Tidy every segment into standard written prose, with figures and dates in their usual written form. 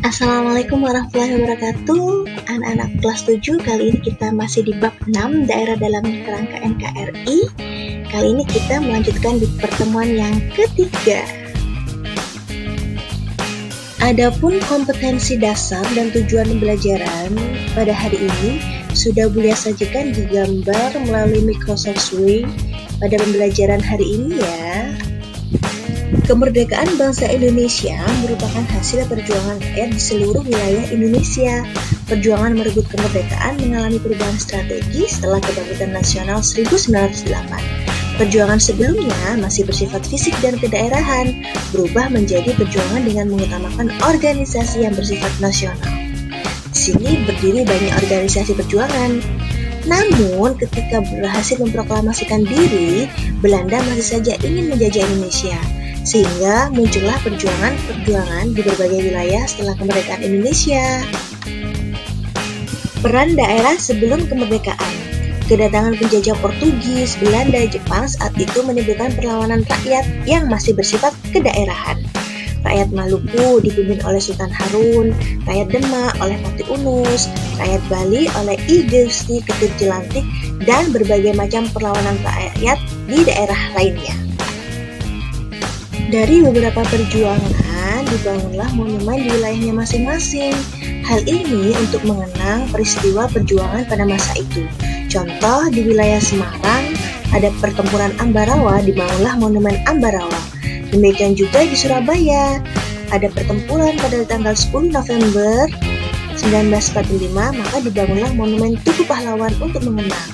Assalamualaikum warahmatullahi wabarakatuh. Anak-anak kelas 7, kali ini kita masih di bab 6, daerah dalam kerangka NKRI. Kali ini kita melanjutkan di pertemuan yang ketiga. Adapun kompetensi dasar dan tujuan pembelajaran pada hari ini sudah Bulia sajikan digambar melalui Microsoft Word pada pembelajaran hari ini ya. Kemerdekaan bangsa Indonesia merupakan hasil perjuangan rakyat di seluruh wilayah Indonesia. Perjuangan merebut kemerdekaan mengalami perubahan strategi setelah kebangkitan nasional 1908. Perjuangan sebelumnya masih bersifat fisik dan kedaerahan, berubah menjadi perjuangan dengan mengutamakan organisasi yang bersifat nasional. Di sini berdiri banyak organisasi perjuangan. Namun, ketika berhasil memproklamasikan diri, Belanda masih saja ingin menjajah Indonesia. Sehingga muncullah perjuangan di berbagai wilayah setelah kemerdekaan Indonesia. Peran daerah sebelum kemerdekaan. Kedatangan penjajah Portugis, Belanda, Jepang saat itu menimbulkan perlawanan rakyat yang masih bersifat kedaerahan. Rakyat Maluku dipimpin oleh Sultan Harun, rakyat Demak oleh Patih Unus, rakyat Bali oleh I Gusti Ketut Jelantik, dan berbagai macam perlawanan rakyat di daerah lainnya. Dari beberapa perjuangan, dibangunlah monumen di wilayahnya masing-masing. Hal ini untuk mengenang peristiwa perjuangan pada masa itu. Contoh, di wilayah Semarang, ada pertempuran Ambarawa, dibangunlah monumen Ambarawa. Demikian juga di Surabaya, ada pertempuran pada tanggal 10 November 1945, maka dibangunlah monumen Tugu Pahlawan untuk mengenang.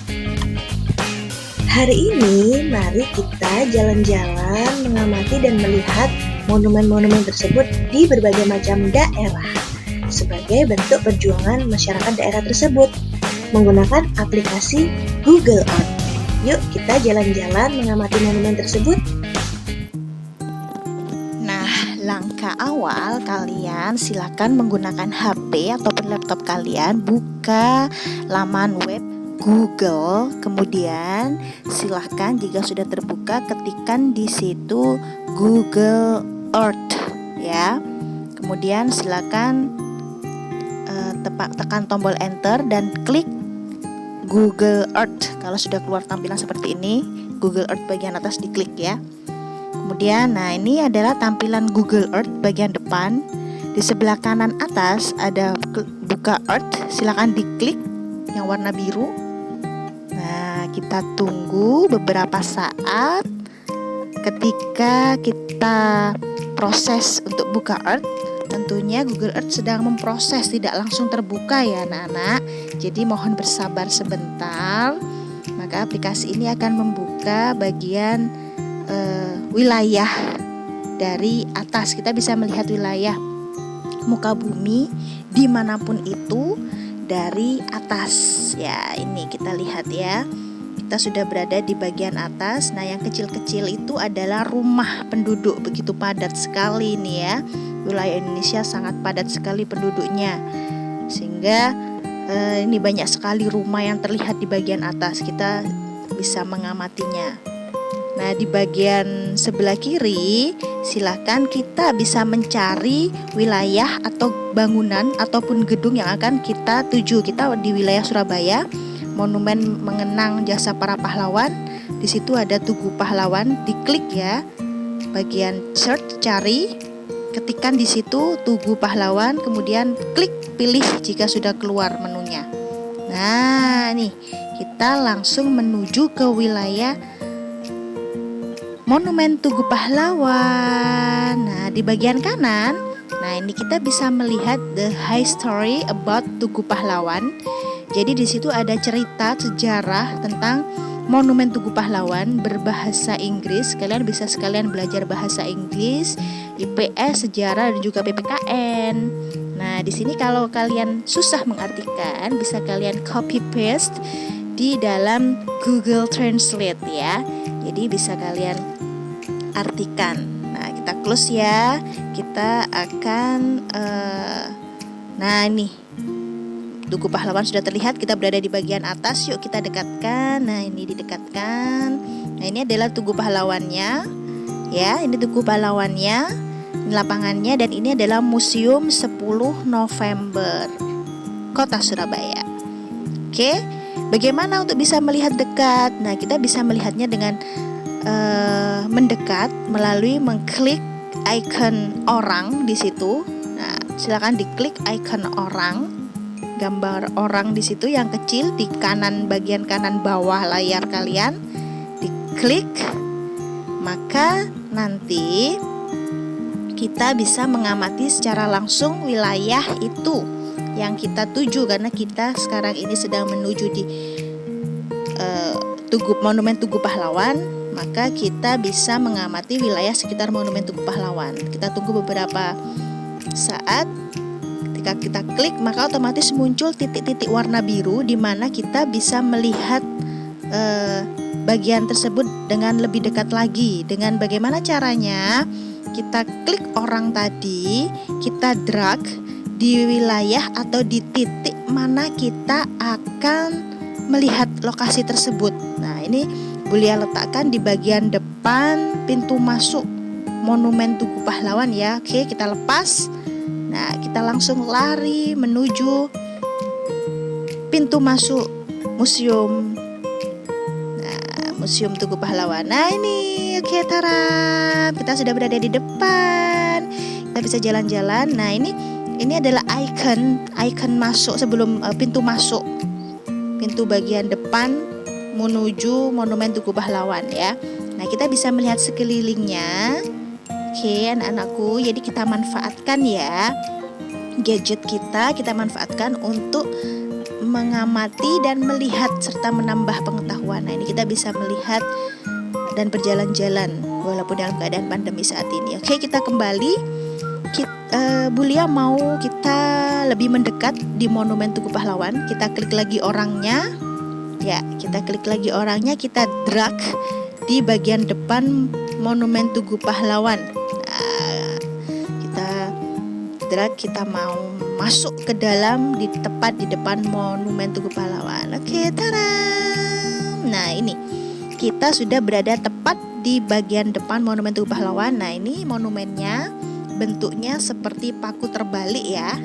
Hari ini, mari kita jalan-jalan mengamati dan melihat monumen-monumen tersebut di berbagai macam daerah sebagai bentuk perjuangan masyarakat daerah tersebut menggunakan aplikasi Google Earth. Yuk kita jalan-jalan mengamati monumen tersebut. Nah, langkah awal kalian silakan menggunakan HP ataupun laptop kalian, buka laman web Google, kemudian silahkan jika sudah terbuka ketikkan di situ Google Earth ya. Kemudian silahkan tekan tombol enter dan klik Google Earth. Kalau sudah keluar tampilan seperti ini, Google Earth bagian atas diklik ya. Kemudian, nah ini adalah tampilan Google Earth bagian depan. Di sebelah kanan atas ada buka Earth, silahkan diklik yang warna biru. Kita tunggu beberapa saat. Ketika kita proses untuk buka Earth, tentunya Google Earth sedang memproses, tidak langsung terbuka ya anak-anak. Jadi mohon bersabar sebentar. Maka aplikasi ini akan membuka bagian wilayah dari atas. Kita bisa melihat wilayah muka bumi dimanapun itu dari atas ya. Ini kita lihat ya. Kita sudah berada di bagian atas. Nah, yang kecil-kecil itu adalah rumah penduduk, begitu padat sekali nih ya. Wilayah Indonesia sangat padat sekali penduduknya, sehingga ini banyak sekali rumah yang terlihat di bagian atas. Kita bisa mengamatinya. Nah, di bagian sebelah kiri silakan kita bisa mencari wilayah atau bangunan ataupun gedung yang akan kita tuju. Kita di wilayah Surabaya, monumen mengenang jasa para pahlawan. Di situ ada Tugu Pahlawan, diklik ya. Bagian search, cari, ketikkan di situ Tugu Pahlawan, kemudian klik pilih jika sudah keluar menunya. Nah, nih kita langsung menuju ke wilayah Monumen Tugu Pahlawan. Nah, di bagian kanan, nah ini kita bisa melihat the history about Tugu Pahlawan. Jadi di situ ada cerita sejarah tentang Monumen Tugu Pahlawan berbahasa Inggris. Kalian bisa sekalian belajar bahasa Inggris, IPS, sejarah dan juga PPKN. Nah, di sini kalau kalian susah mengartikan, bisa kalian copy paste di dalam Google Translate ya. Jadi bisa kalian artikan. Nah, kita close ya. Kita akan nah ini Tugu Pahlawan sudah terlihat, kita berada di bagian atas. Yuk kita dekatkan. Nah, ini didekatkan. Nah, ini adalah Tugu Pahlawannya. Ya, ini Tugu Pahlawannya, ini lapangannya, dan ini adalah Museum 10 November Kota Surabaya. Oke, bagaimana untuk bisa melihat dekat? Nah, kita bisa melihatnya dengan mendekat melalui mengklik icon orang di situ. Nah, silakan diklik icon orang, gambar orang di situ yang kecil di kanan, bagian kanan bawah layar kalian. Diklik, maka nanti kita bisa mengamati secara langsung wilayah itu yang kita tuju, karena kita sekarang ini sedang menuju di Monumen Tugu Pahlawan. Maka kita bisa mengamati wilayah sekitar Monumen Tugu Pahlawan. Kita tunggu beberapa saat. Ketika kita klik, maka otomatis muncul titik-titik warna biru di mana kita bisa melihat bagian tersebut dengan lebih dekat lagi. Dengan bagaimana caranya? Kita klik orang tadi, kita drag di wilayah atau di titik mana kita akan melihat lokasi tersebut. Nah, ini Bulia letakkan di bagian depan pintu masuk Monumen Tugu Pahlawan ya. Oke, kita lepas. Nah, kita langsung lari menuju pintu masuk museum. Nah, Museum Tugu Pahlawan. Nah, ini oke, tara. Kita sudah berada di depan. Kita bisa jalan-jalan. Nah, ini adalah icon masuk sebelum pintu masuk. Pintu bagian depan menuju Monumen Tugu Pahlawan ya. Nah, kita bisa melihat sekelilingnya. Oke, anak-anakku, jadi kita manfaatkan ya gadget kita manfaatkan untuk mengamati dan melihat serta menambah pengetahuan. Nah, ini kita bisa melihat dan berjalan-jalan walaupun dalam keadaan pandemi saat ini. Oke, kita kembali. Bulia mau kita lebih mendekat di Monumen Tugu Pahlawan. Kita klik lagi orangnya. Ya, kita klik lagi orangnya, kita drag di bagian depan Monumen Tugu Pahlawan. Nah, kita drag, kita mau masuk ke dalam tepat di depan Monumen Tugu Pahlawan. Oke, tada. Nah, ini kita sudah berada tepat di bagian depan Monumen Tugu Pahlawan. Nah, ini monumennya bentuknya seperti paku terbalik ya.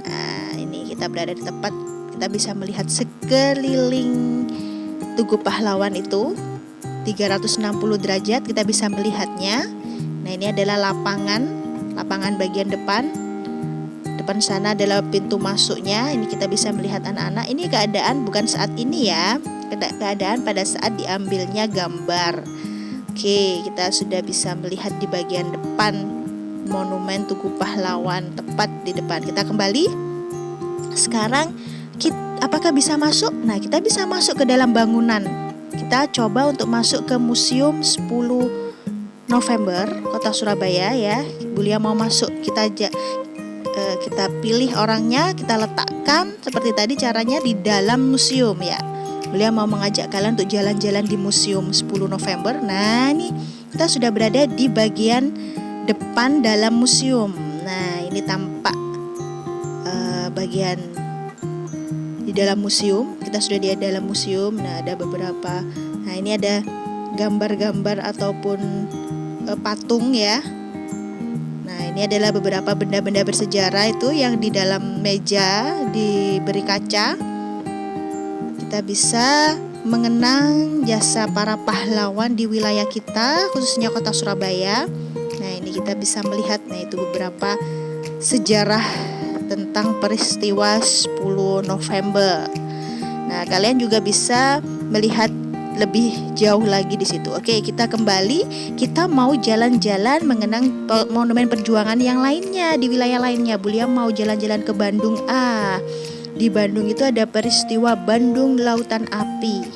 Nah, ini kita berada di tempat. Kita bisa melihat sekeliling Tugu Pahlawan itu 360 derajat, kita bisa melihatnya. Nah, ini adalah lapangan bagian depan. Depan sana adalah pintu masuknya. Ini kita bisa melihat anak-anak. Ini keadaan bukan saat ini ya. Keadaan pada saat diambilnya gambar. Oke, kita sudah bisa melihat di bagian depan Monumen Tugu Pahlawan, tepat di depan. Kita kembali. Sekarang apakah bisa masuk? Nah, kita bisa masuk ke dalam bangunan. Kita coba untuk masuk ke Museum 10 November Kota Surabaya ya. Bulia mau masuk, kita pilih orangnya, kita letakkan seperti tadi caranya di dalam museum ya. Bulia mau mengajak kalian untuk jalan-jalan di Museum 10 November. Nah, ini kita sudah berada di bagian depan dalam museum. Nah, ini tampak bagian di dalam museum. Kita sudah di dalam museum. Nah, ada beberapa. Nah, ini ada gambar-gambar ataupun patung ya. Nah, ini adalah beberapa benda-benda bersejarah itu yang di dalam meja diberi kaca. Kita bisa mengenang jasa para pahlawan di wilayah kita, khususnya Kota Surabaya. Nah, ini kita bisa melihat, nah itu beberapa sejarah tentang peristiwa 10 November. Nah, kalian juga bisa melihat lebih jauh lagi di situ. Oke, kita kembali. Kita mau jalan-jalan mengenang monumen perjuangan yang lainnya di wilayah lainnya. Bulia mau jalan-jalan ke Bandung. Di Bandung itu ada peristiwa Bandung Lautan Api.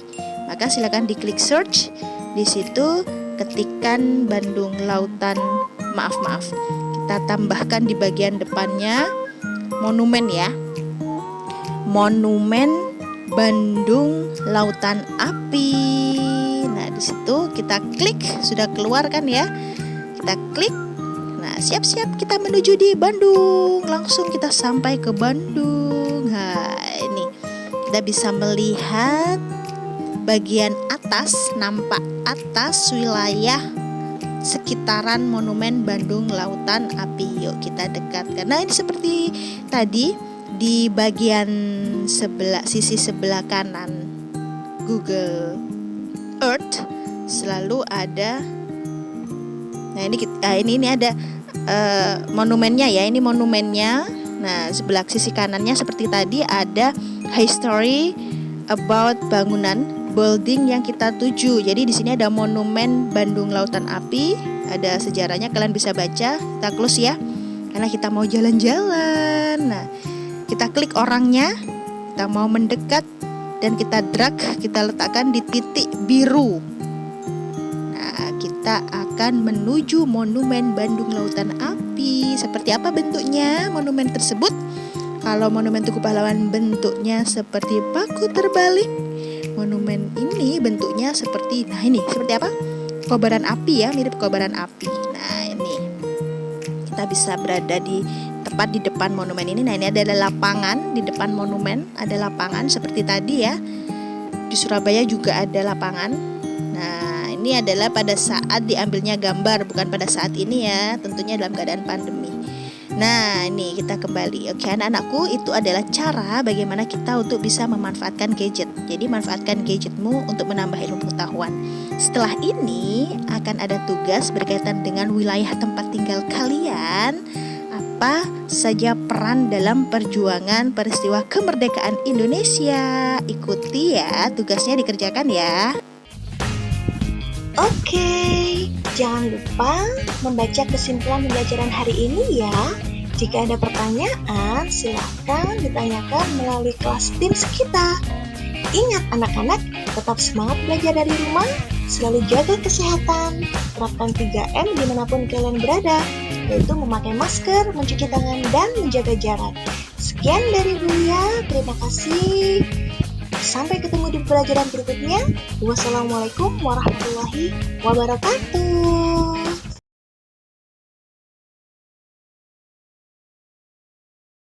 Maka silakan diklik search. Di situ ketikkan Bandung Lautan. Maaf. Kita tambahkan di bagian depannya monumen ya. Monumen Bandung Lautan Api. Nah, di situ kita klik, sudah keluar kan ya. Kita klik. Nah, siap-siap kita menuju di Bandung. Langsung kita sampai ke Bandung. Hai. Kita bisa melihat bagian atas, nampak atas wilayah sekitaran Monumen Bandung Lautan Api. Yuk kita dekatkan. Nah, ini seperti tadi di bagian sisi sebelah kanan Google Earth selalu ada. Nah, ini ada monumennya ya. Ini monumennya. Nah, sebelah sisi kanannya seperti tadi ada history about bangunan building yang kita tuju. Jadi di sini ada Monumen Bandung Lautan Api, ada sejarahnya, kalian bisa baca. Kita close ya, karena kita mau jalan-jalan. Nah, kita klik orangnya, kita mau mendekat dan kita drag, kita letakkan di titik biru. Nah, kita akan menuju Monumen Bandung Lautan Api. Seperti apa bentuknya monumen tersebut? Kalau Monumen Tugu Pahlawan bentuknya seperti paku terbalik. Monumen ini bentuknya seperti, nah ini seperti apa? Kobaran api ya, mirip kobaran api. Nah, ini kita bisa berada tepat di depan monumen ini. Nah, ini ada lapangan di depan monumen, ada lapangan seperti tadi ya. Di Surabaya juga ada lapangan. Nah, ini adalah pada saat diambilnya gambar, bukan pada saat ini ya, tentunya dalam keadaan pandemi. Nah, ini kita kembali. Oke, anak-anakku, itu adalah cara bagaimana kita untuk bisa memanfaatkan gadget. Jadi manfaatkan gadgetmu untuk menambah ilmu pengetahuan. Setelah ini akan ada tugas berkaitan dengan wilayah tempat tinggal kalian. Apa saja peran dalam perjuangan peristiwa kemerdekaan Indonesia. Ikuti ya, tugasnya dikerjakan ya. Oke, jangan lupa membaca kesimpulan pembelajaran hari ini ya. Jika ada pertanyaan, silakan ditanyakan melalui kelas Teams kita. Ingat anak-anak, tetap semangat belajar dari rumah, selalu jaga kesehatan, terapkan 3M dimanapun kalian berada, yaitu memakai masker, mencuci tangan, dan menjaga jarak. Sekian dari Buya, terima kasih. Sampai ketemu di pelajaran berikutnya. Wassalamualaikum warahmatullahi wabarakatuh.